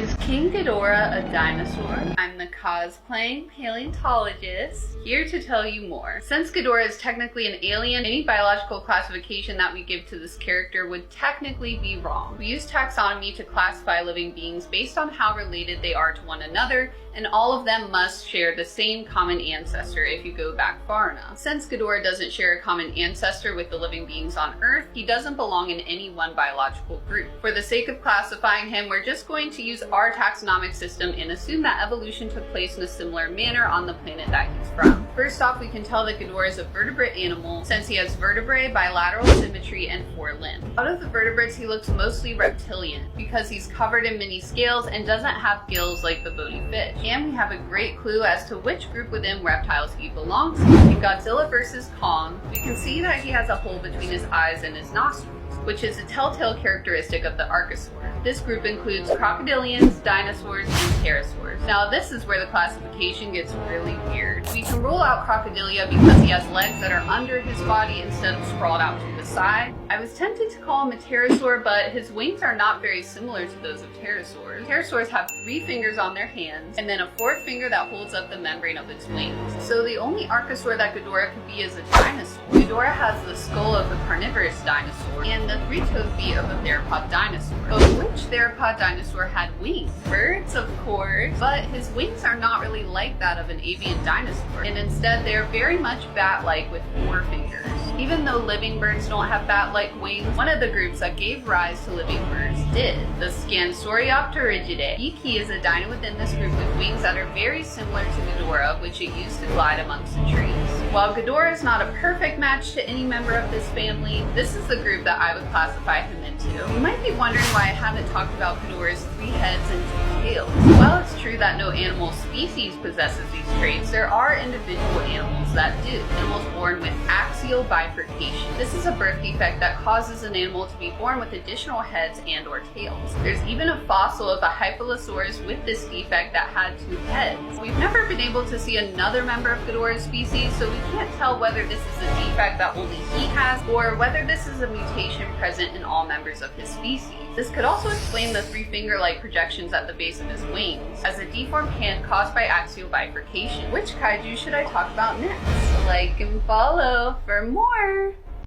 Is King Ghidorah a dinosaur? I'm the cosplaying paleontologist, here to tell you more. Since Ghidorah is technically an alien, any biological classification that we give to this character would technically be wrong. We use taxonomy to classify living beings based on how related they are to one another, and all of them must share the same common ancestor if you go back far enough. Since Ghidorah doesn't share a common ancestor with the living beings on Earth, he doesn't belong in any one biological group. For the sake of classifying him, we're just going to use our taxonomic system and assume that evolution took place in a similar manner on the planet that he's from. First off, we can tell that Ghidorah is a vertebrate animal since he has vertebrae, bilateral symmetry, and 4 limbs. Out of the vertebrates, he looks mostly reptilian because he's covered in many scales and doesn't have gills like the bony fish. And we have a great clue as to which group within reptiles he belongs to. In Godzilla vs. Kong, we can see that he has a hole between his eyes and his nostrils, which is a telltale characteristic of the archosaur. This group includes crocodilians, dinosaurs, and pterosaurs. Now this is where the classification gets really weird. We can rule out crocodilia because he has legs that are under his body instead of sprawled out to the side. I was tempted to call him a pterosaur, but his wings are not very similar to those of pterosaurs. Pterosaurs have 3 fingers on their hands, and then a 4th finger that holds up the membrane of its wings. So the only archosaur that Ghidorah could be is a dinosaur. Ghidorah has the skull of a carnivorous dinosaur, and the 3-toed feet of a theropod dinosaur. But which theropod dinosaur had wings? Birds, of course, but his wings are not really like that of an avian dinosaur, and instead they are very much bat-like with 4 fingers. Even though living birds don't have bat-like wings, one of the groups that gave rise to living birds did, the Scansoriopterigidae. Iki is a dino within this group with wings that are very similar to Ghidorah, which it used to glide amongst the trees. While Ghidorah is not a perfect match to any member of this family, this is the group that I would classify him into. You might be wondering why I haven't talked about Ghidorah's 3 heads and 2 tails. While it's true that no animal species possesses these traits, there are individual animals that do. Animals born with axial bifurcation. This is a birth defect that causes an animal to be born with additional heads and or tails. There's even a fossil of a Hyphalosaurus with this defect that had 2 heads. We've never been able to see another member of Ghidorah's species, so we can't tell whether this is a defect that only he has or whether this is a mutation present in all members of his species. This could also explain the 3 finger-like projections at the base of his wings as a deformed hand caused by axial bifurcation. Which kaiju should I talk about next? Like and follow for more!